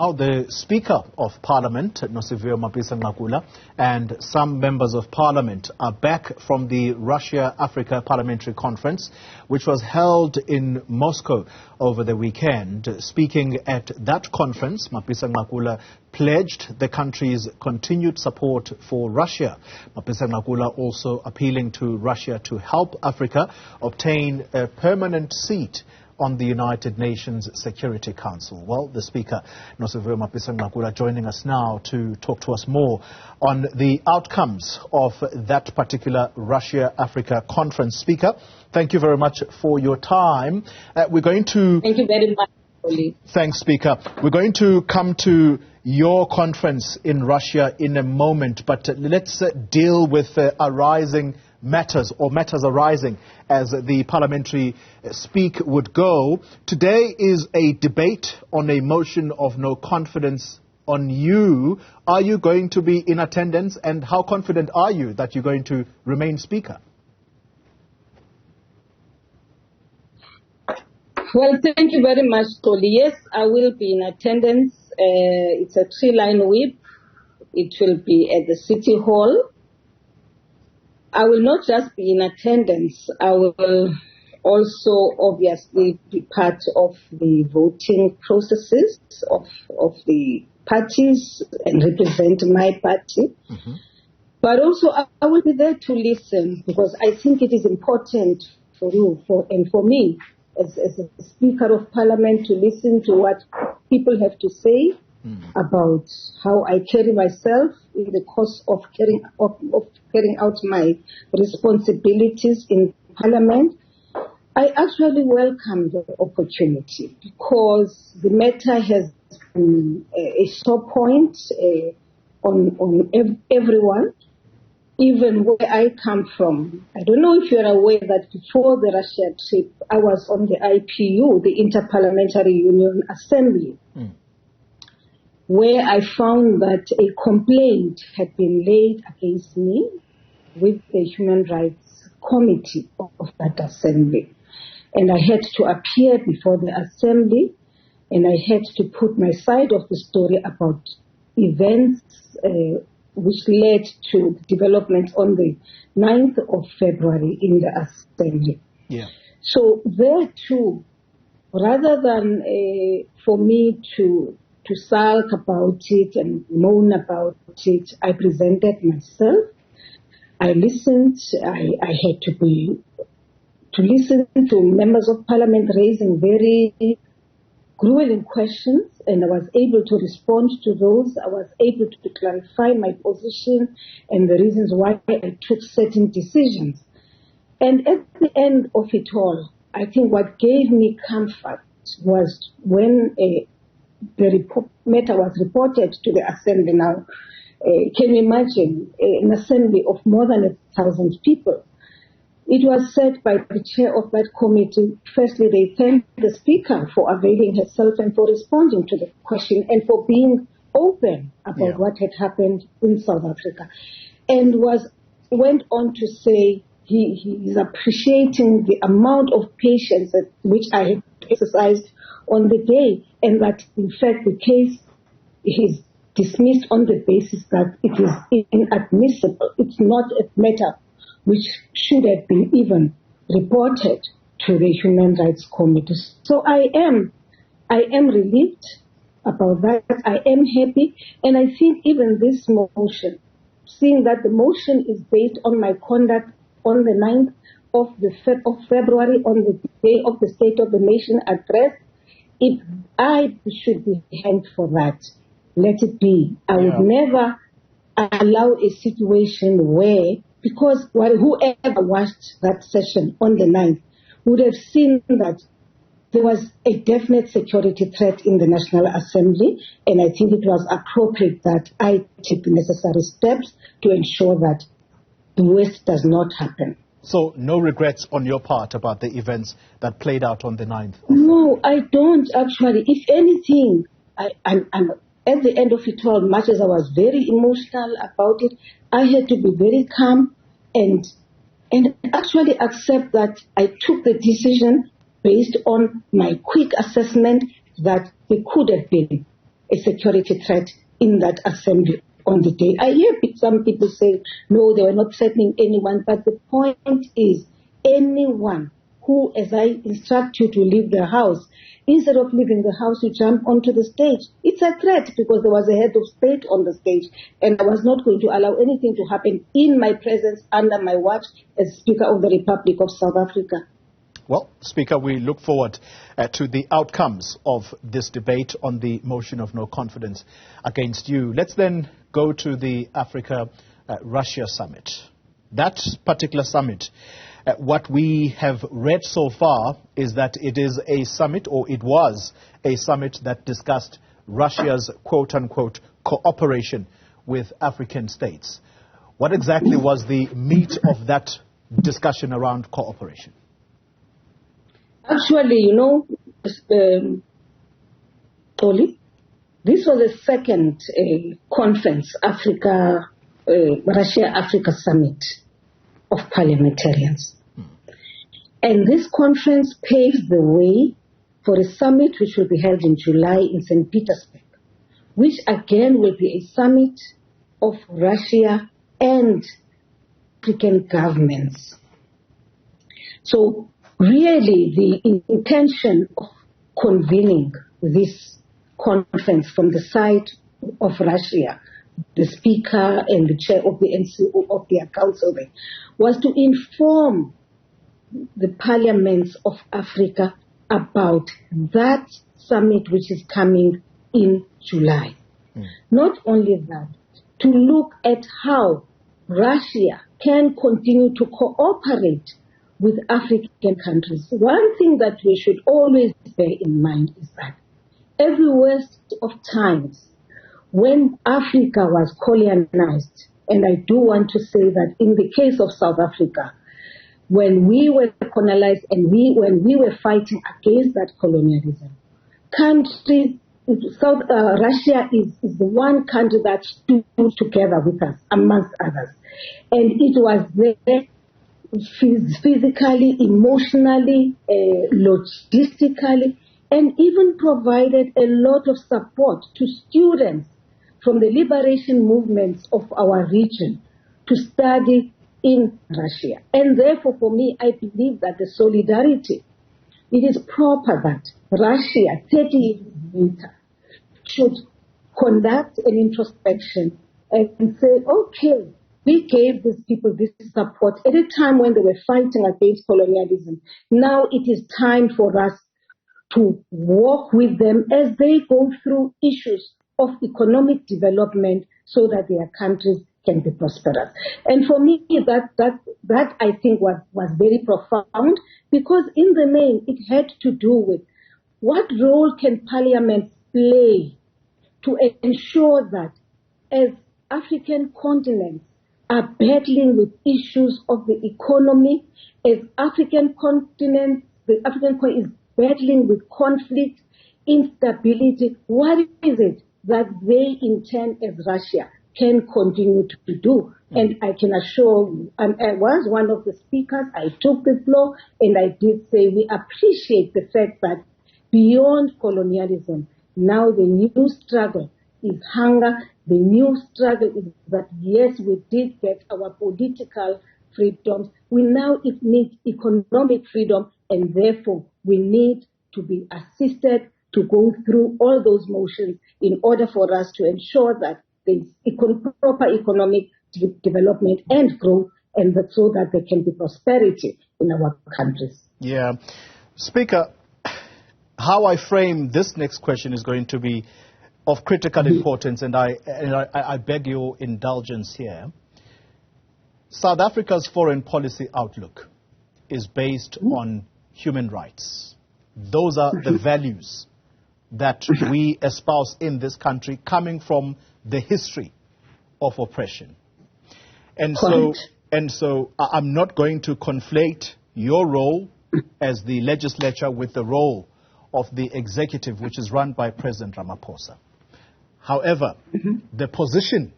The Speaker of Parliament, Nosiviwe Mapisa-Nqakula, and some members of Parliament are back from the Russia-Africa Parliamentary Conference, which was held in Moscow over the weekend. Speaking at that conference, Mapisa-Nqakula pledged the country's continued support for Russia. Mapisa-Nqakula also appealing to Russia to help Africa obtain a permanent seat on the United Nations Security Council. Well, the Speaker, Nosiviwe Mapisa-Nqakula, joining us now to talk to us more on the outcomes of that particular Russia-Africa conference. Speaker, thank you very much for your time. We're going to... Thank you very much, Xoli. Thanks, Speaker. We're going to come to your conference in Russia in a moment, but let's deal with matters arising as the parliamentary speak would go. Today is a debate on a motion of no confidence on you. Are you going to be in attendance, and how confident are you that you're going to remain Speaker? Well, thank you very much, Xoli. Yes, I will be in attendance. It's a 3-line whip. It will be at the City Hall. I will not just be in attendance, I will also obviously be part of the voting processes of the parties and represent my party. Mm-hmm. But also I will be there to listen, because I think it is important for you and for me as a Speaker of Parliament to listen to what people have to say about how I carry myself in the course of carrying out my responsibilities in Parliament. I actually welcome the opportunity, because the matter has been a sore point on everyone, even where I come from. I don't know if you're aware that before the Russia trip, I was on the IPU, the Interparliamentary Union Assembly, where I found that a complaint had been laid against me with the Human Rights Committee of that assembly. And I had to appear before the assembly, and I had to put my side of the story about events which led to the development on the 9th of February in the assembly. Yeah. So there too, rather than for me to sulk about it and moan about it, I presented myself. I listened. I had to listen to members of Parliament raising very grueling questions, and I was able to respond to those. I was able to clarify my position and the reasons why I took certain decisions. And at the end of it all, I think what gave me comfort was when the matter was reported to the assembly. Now, can you imagine an assembly of more than 1,000 people? It was said by the chair of that committee, firstly, they thanked the Speaker for availing herself and for responding to the question and for being open about what had happened in South Africa, and went on to say he is appreciating the amount of patience which I had exercised on the day, and that in fact the case is dismissed on the basis that it is inadmissible. It's not a matter which should have been even reported to the Human Rights Committee. So I am relieved about that. I am happy, and I think even this motion, seeing that the motion is based on my conduct on the 9th of February, on the day of the State of the Nation address, if I should be hanged for that, let it be. I would never allow a situation where, because whoever watched that session on the 9th would have seen that there was a definite security threat in the National Assembly, and I think it was appropriate that I take the necessary steps to ensure that the worst does not happen. So no regrets on your part about the events that played out on the 9th? No, I don't actually. If anything, I'm at the end of it all, much as I was very emotional about it, I had to be very calm and actually accept that I took the decision based on my quick assessment that there could have been a security threat in that assembly on the day. I hear some people say, no, they were not threatening anyone, but the point is anyone who, as I instruct you to leave the house, instead of leaving the house, you jump onto the stage. It's a threat because there was a head of state on the stage, and I was not going to allow anything to happen in my presence, under my watch, as Speaker of the Republic of South Africa. Well, Speaker, we look forward to the outcomes of this debate on the motion of no confidence against you. Let's then go to the Africa-Russia summit. That particular summit, what we have read so far is that it is a summit, or it was a summit that discussed Russia's quote-unquote cooperation with African states. What exactly was the meat of that discussion around cooperation? Actually, Xoli, this was the second conference, Russia-Africa Summit of parliamentarians. And this conference paves the way for a summit which will be held in July in St. Petersburg, which again will be a summit of Russia and African governments. So really, the intention of convening this conference from the side of Russia, the Speaker and the Chair of the NCO of their council, was to inform the parliaments of Africa about that summit which is coming in July. Not only that, to look at how Russia can continue to cooperate with African countries. One thing that we should always bear in mind is that every waste of times when Africa was colonized, and I do want to say that in the case of South Africa, when we were colonized and when we were fighting against that colonialism, Russia is the one country that stood together with us, amongst others. And it was there physically, emotionally, logistically, and even provided a lot of support to students from the liberation movements of our region to study in Russia. And therefore, for me, I believe that the solidarity, it is proper that Russia, 30 years later, should conduct an introspection and say, okay, we gave these people this support at a time when they were fighting against colonialism. Now it is time for us to walk with them as they go through issues of economic development so that their countries can be prosperous. And for me, that I think was very profound, because in the main, it had to do with what role can parliaments play to ensure that as African continents are battling with issues of the economy, as African continent, the African continent is battling with conflict, instability, what is it that they intend as Russia can continue to do? And I can assure you, I was one of the speakers, I took the floor, and I did say we appreciate the fact that beyond colonialism, now the new struggle is hunger. The new struggle is that, yes, we did get our political freedoms. We now need economic freedom, and therefore we need to be assisted to go through all those motions in order for us to ensure that there is proper economic development and growth, and that so that there can be prosperity in our countries. Yeah. Speaker, how I frame this next question is going to be of critical importance, and I beg your indulgence here. South Africa's foreign policy outlook is based on human rights. Those are the values that we espouse in this country, coming from the history of oppression. And so I'm not going to conflate your role as the legislature with the role of the executive, which is run by President Ramaphosa. However, the position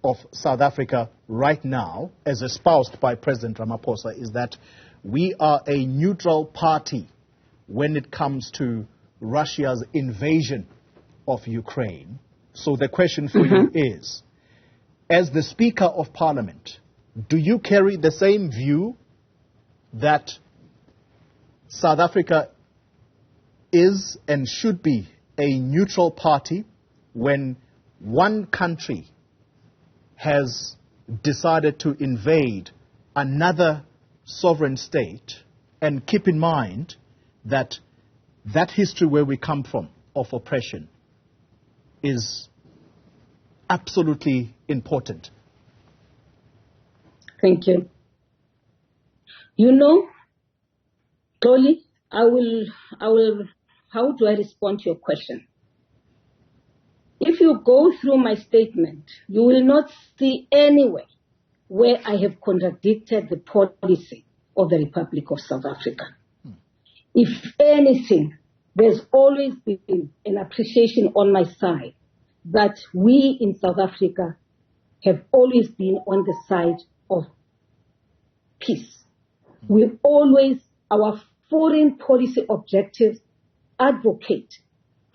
of South Africa right now, as espoused by President Ramaphosa, is that we are a neutral party when it comes to Russia's invasion of Ukraine. So the question for you is, as the Speaker of Parliament, do you carry the same view that South Africa is and should be a neutral party when one country has decided to invade another sovereign state, and keep in mind that that history where we come from of oppression is absolutely important? Thank you. You know, Xoli, I will, how do I respond to your question? If you go through my statement, you will not see anywhere where I have contradicted the policy of the Republic of South Africa. If anything, there's always been an appreciation on my side that we in South Africa have always been on the side of peace. We always, our foreign policy objectives advocate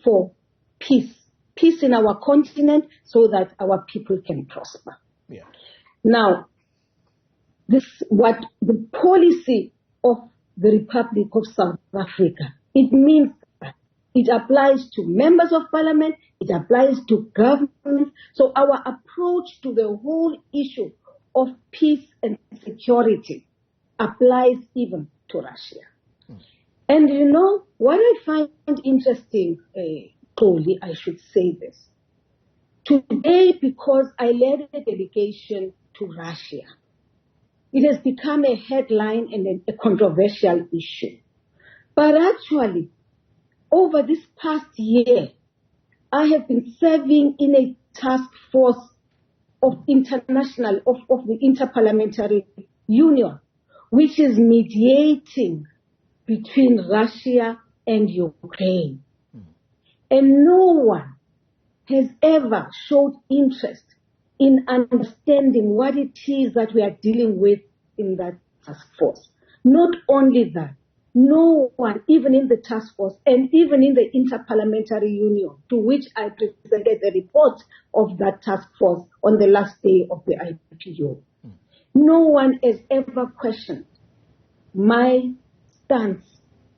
for peace. Peace in our continent so that our people can prosper. Yeah. Now, what the policy of the Republic of South Africa, it means that it applies to members of parliament, it applies to government. So our approach to the whole issue of peace and security applies even to Russia. And you know, what I find interesting, Xoli, I should say this. Today, because I led a delegation to Russia, it has become a headline and a controversial issue. But actually, over this past year, I have been serving in a task force of the Interparliamentary Union, which is mediating between Russia and Ukraine. And no one has ever showed interest in understanding what it is that we are dealing with in that task force. Not only that, no one, even in the task force and even in the Interparliamentary Union, to which I presented the report of that task force on the last day of the IPU, no one has ever questioned my stance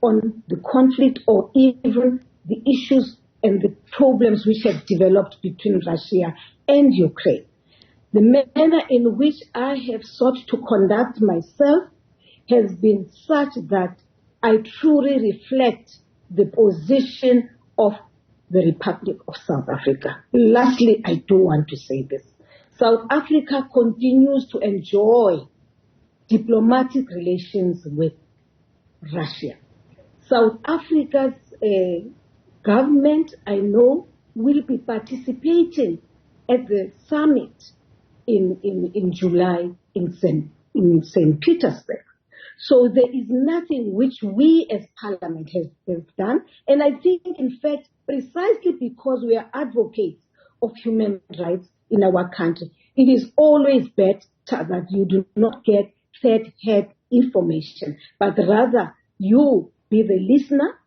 on the conflict or even the issues and the problems which have developed between Russia and Ukraine. The manner in which I have sought to conduct myself has been such that I truly reflect the position of the Republic of South Africa. Lastly, I do want to say this. South Africa continues to enjoy diplomatic relations with Russia. South Africa's government, I know, will be participating at the summit in July in St. Petersburg. So there is nothing which we as Parliament have done. And I think, in fact, precisely because we are advocates of human rights in our country, it is always better that you do not get third-hand information, but rather you be the listener,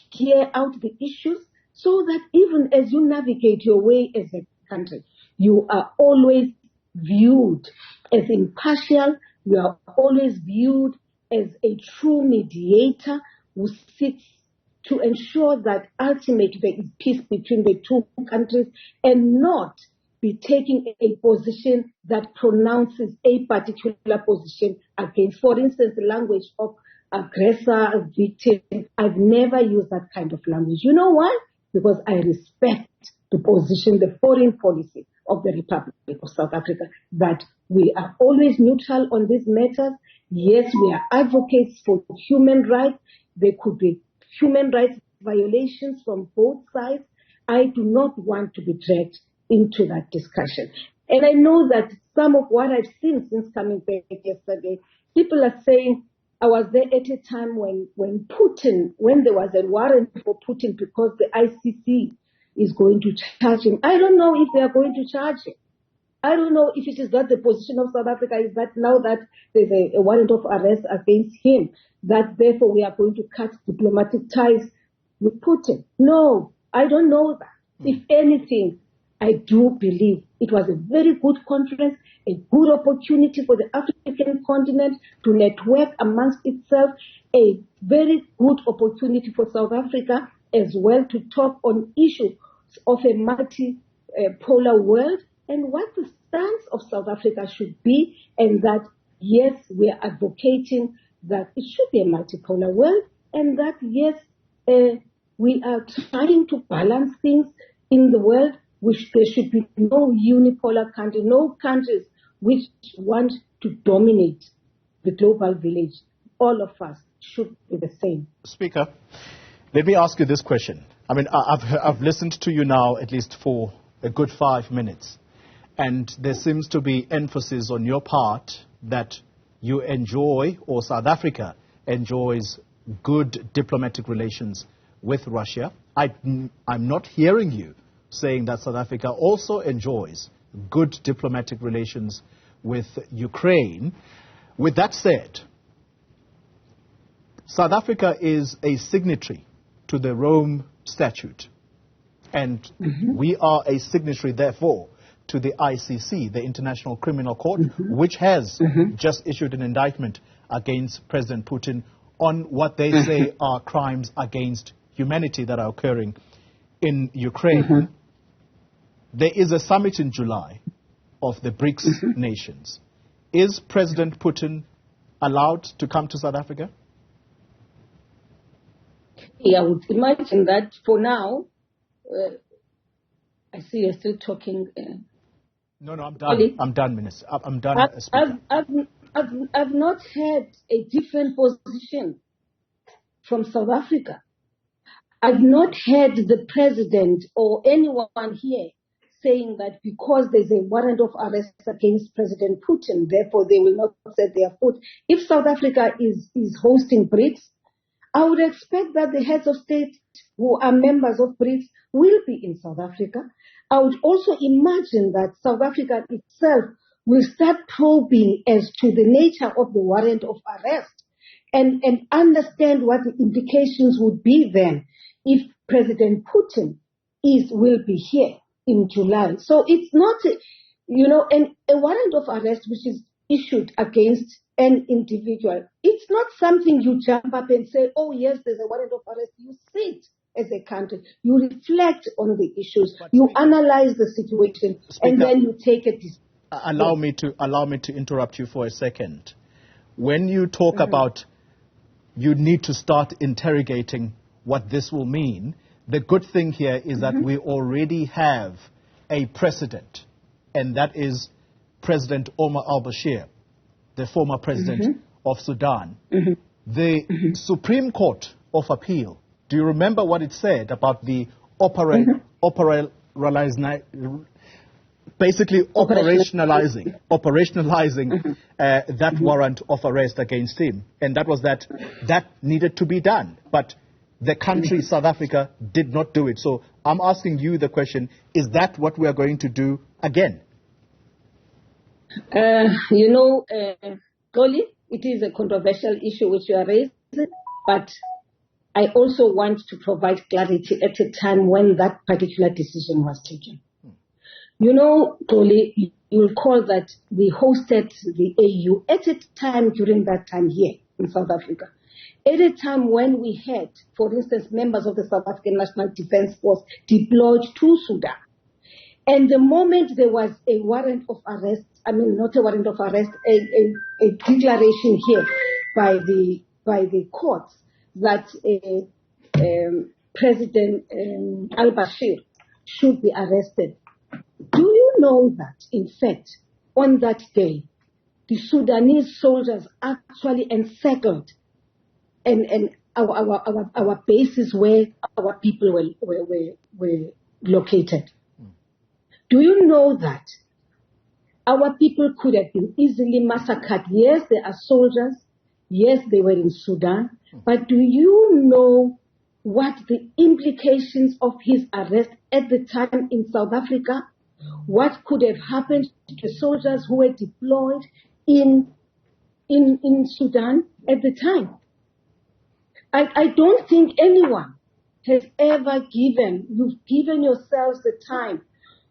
hear out the issues, so that even as you navigate your way as a country, you are always viewed as impartial, you are always viewed as a true mediator who seeks to ensure that ultimately there is peace between the two countries, and not be taking a position that pronounces a particular position against, for instance, the language of aggressor, victim. I've never used that kind of language. You know why? Because I respect the position, the foreign policy of the Republic of South Africa, that we are always neutral on these matters. Yes, we are advocates for human rights. There could be human rights violations from both sides. I do not want to be dragged into that discussion. And I know that some of what I've seen since coming back yesterday, people are saying, I was there at a time when there was a warrant for Putin because the ICC is going to charge him. I don't know if they are going to charge him. I don't know if it is that the position of South Africa is that now that there's a warrant of arrest against him, that therefore we are going to cut diplomatic ties with Putin. No, I don't know that. If anything, I do believe it was a very good conference, a good opportunity for the African continent to network amongst itself, a very good opportunity for South Africa as well to talk on issues of a multi-polar world and what the stance of South Africa should be, and that, yes, we are advocating that it should be a multipolar world, and that, yes, we are trying to balance things in the world, which there should be no unipolar country, no countries which want to dominate the global village. All of us should be the same. Speaker, let me ask you this question. I mean, I've listened to you now at least for a good 5 minutes, and there seems to be emphasis on your part that you enjoy, or South Africa enjoys, good diplomatic relations with Russia. I'm not hearing you saying that South Africa also enjoys good diplomatic relations with Ukraine. With that said, South Africa is a signatory to the Rome Statute, and we are a signatory, therefore, to the ICC, the International Criminal Court, which has just issued an indictment against President Putin on what they say are crimes against humanity that are occurring in Ukraine. There is a summit in July of the BRICS nations. Is President Putin allowed to come to South Africa? Yeah, I would imagine that for now. I see you're still talking. No, I'm done. I'm done, Minister. I'm done. I've not had a different position from South Africa. I've not heard the president or anyone here saying that because there's a warrant of arrest against President Putin, therefore they will not set their foot. If South Africa is hosting BRICS, I would expect that the heads of state who are members of BRICS will be in South Africa. I would also imagine that South Africa itself will start probing as to the nature of the warrant of arrest and understand what the implications would be then if President Putin will be here in July. So it's not, a warrant of arrest which is issued against an individual. It's not something you jump up and say, oh yes, there's a warrant of arrest. You sit as a country, you reflect on the issues, you analyze the situation, and then you take a decision. Allow me to interrupt you for a second. When you talk about you need to start interrogating what this will mean, the good thing here is that we already have a precedent, and that is President Omar al-Bashir, the former president of Sudan. The Supreme Court of Appeal, do you remember what it said about the operationalizing that warrant of arrest against him? And that was that needed to be done. But the country, South Africa, did not do it. So I'm asking you the question, is that what we are going to do again? Xoli, it is a controversial issue which you are raising, but I also want to provide clarity at a time when that particular decision was taken. Xoli, you will recall that we hosted the AU at a time during that time here in South Africa. At a time when we had, for instance, members of the South African National Defence Force deployed to Sudan. And the moment there was a warrant of arrest, not a warrant of arrest, a declaration here by the courts that President al-Bashir should be arrested. Do you know that, in fact, on that day, the Sudanese soldiers actually encircled and our bases where our people were located? Do you know that our people could have been easily massacred? Yes, they are soldiers. Yes, they were in Sudan. But do you know what the implications of his arrest at the time in South Africa? What could have happened to soldiers who were deployed in Sudan at the time? I don't think anyone has ever given. You've given yourselves the time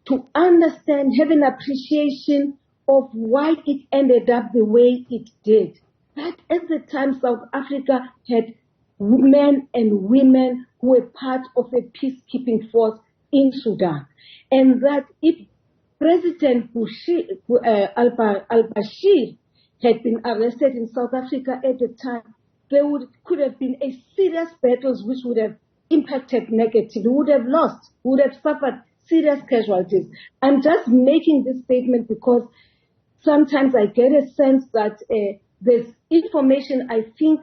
to understand, have an appreciation of why it ended up the way it did. That at the time South Africa had men and women who were part of a peacekeeping force in Sudan. And that if President al-Bashir had been arrested in South Africa at the time, there could have been a serious battles which would have impacted negatively. We would have lost, we would have suffered serious casualties. I'm just making this statement because sometimes I get a sense that there's information I think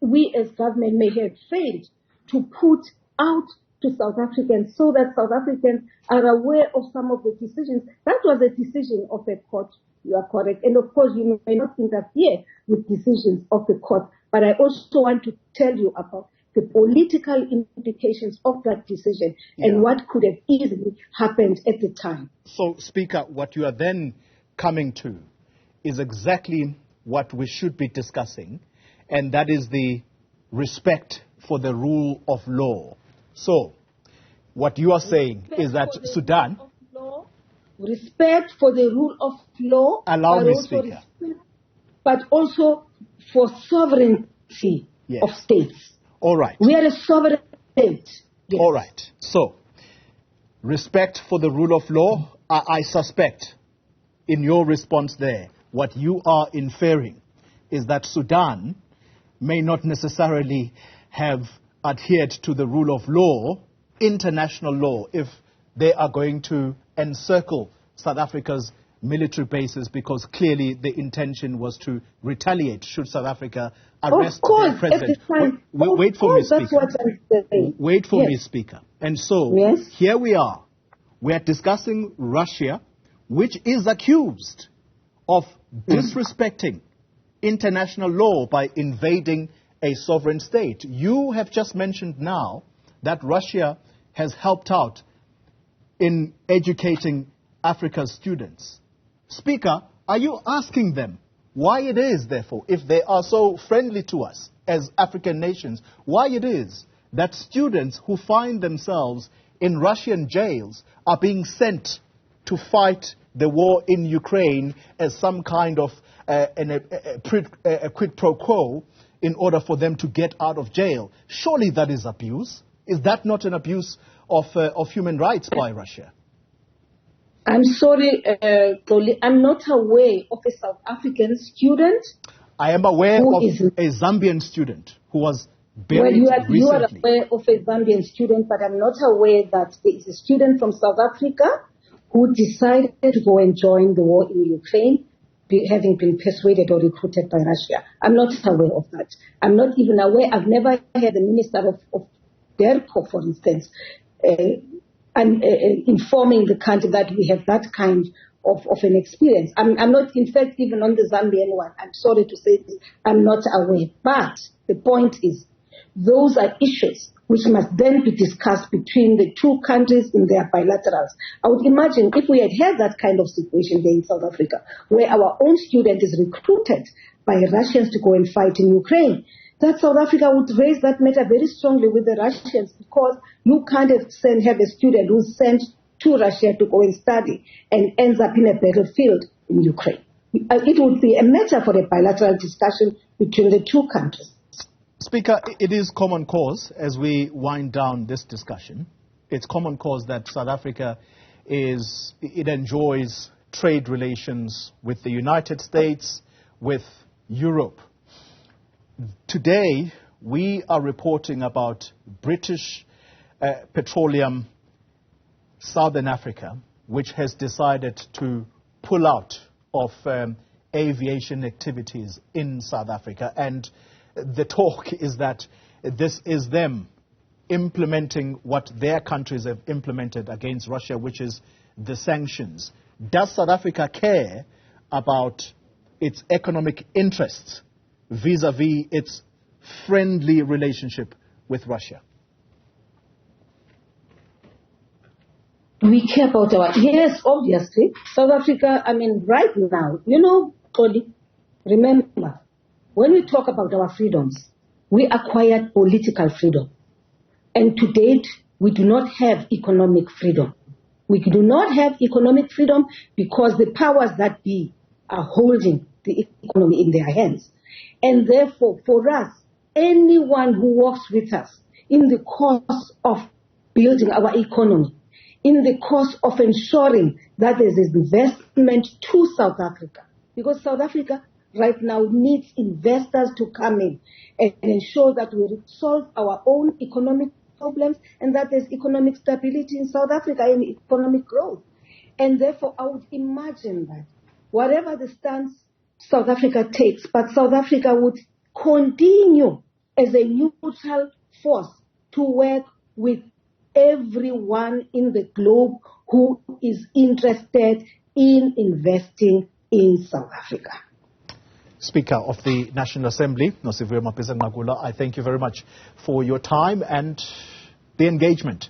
we as government may have failed to put out to South Africans so that South Africans are aware of some of the decisions. That was a decision of a court. You are correct. And of course, you may not interfere with decisions of the court. But I also want to tell you about the political implications of that decision and what could have easily happened at the time. So, Speaker, what you are then coming to is exactly what we should be discussing, and that is the respect for the rule of law. So, what you are saying is that Sudan... Respect for the rule of law. Allow me, Speaker. But also for sovereignty of states. All right. We are a sovereign state. Yes. All right. So, respect for the rule of law, I suspect in your response there, what you are inferring is that Sudan may not necessarily have adhered to the rule of law, international law, if they are going to encircle South Africa's military bases, because clearly the intention was to retaliate should South Africa arrest the president. Wait for me, Speaker. Wait for me, Speaker. And so, here we are. We are discussing Russia, which is accused of disrespecting international law by invading a sovereign state. You have just mentioned now that Russia has helped out in educating Africa's students. Speaker, are you asking them why it is, therefore, if they are so friendly to us as African nations, why it is that students who find themselves in Russian jails are being sent to fight the war in Ukraine as some kind of a quid pro quo in order for them to get out of jail? Surely that is abuse. Is that not an abuse of human rights by Russia? I'm sorry, Xoli, I'm not aware of a South African student. I am aware of a Zambian student who was buried recently. You are aware of a Zambian student, but I'm not aware that there is a student from South Africa who decided to go and join the war in Ukraine, having been persuaded or recruited by Russia. I'm not aware of that. I'm not even aware. I've never heard the Minister of DERCO, for instance, informing the country that we have that kind of an experience. I'm not, in fact, even on the Zambian one. I'm sorry to say this. I'm not aware. But the point is, those are issues which must then be discussed between the two countries in their bilaterals. I would imagine if we had had that kind of situation there in South Africa, where our own student is recruited by Russians to go and fight in Ukraine, that South Africa would raise that matter very strongly with the Russians, because you can't have a student who's sent to Russia to go and study and ends up in a battlefield in Ukraine. It would be a matter for a bilateral discussion between the two countries. Speaker, it is common cause as we wind down this discussion. It's common cause that South Africa enjoys trade relations with the United States, with Europe. Today, we are reporting about British Petroleum Southern Africa, which has decided to pull out of aviation activities in South Africa. And the talk is that this is them implementing what their countries have implemented against Russia, which is the sanctions. Does South Africa care about its economic interests vis-a-vis its friendly relationship with Russia? We care about yes, obviously. South Africa, right now, Xoli, remember, when we talk about our freedoms, we acquired political freedom. And to date, we do not have economic freedom. We do not have economic freedom because the powers that be are holding the economy in their hands. And therefore, for us, anyone who works with us in the course of building our economy, in the course of ensuring that there's investment to South Africa, because South Africa right now needs investors to come in and ensure that we solve our own economic problems and that there's economic stability in South Africa and economic growth. And therefore, I would imagine that whatever the stance South Africa takes, but South Africa would continue as a neutral force to work with everyone in the globe who is interested in investing in South Africa. Speaker of the National Assembly, Nosiviwe Mapisa-Nqakula, I thank you very much for your time and the engagement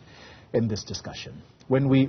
in this discussion. When we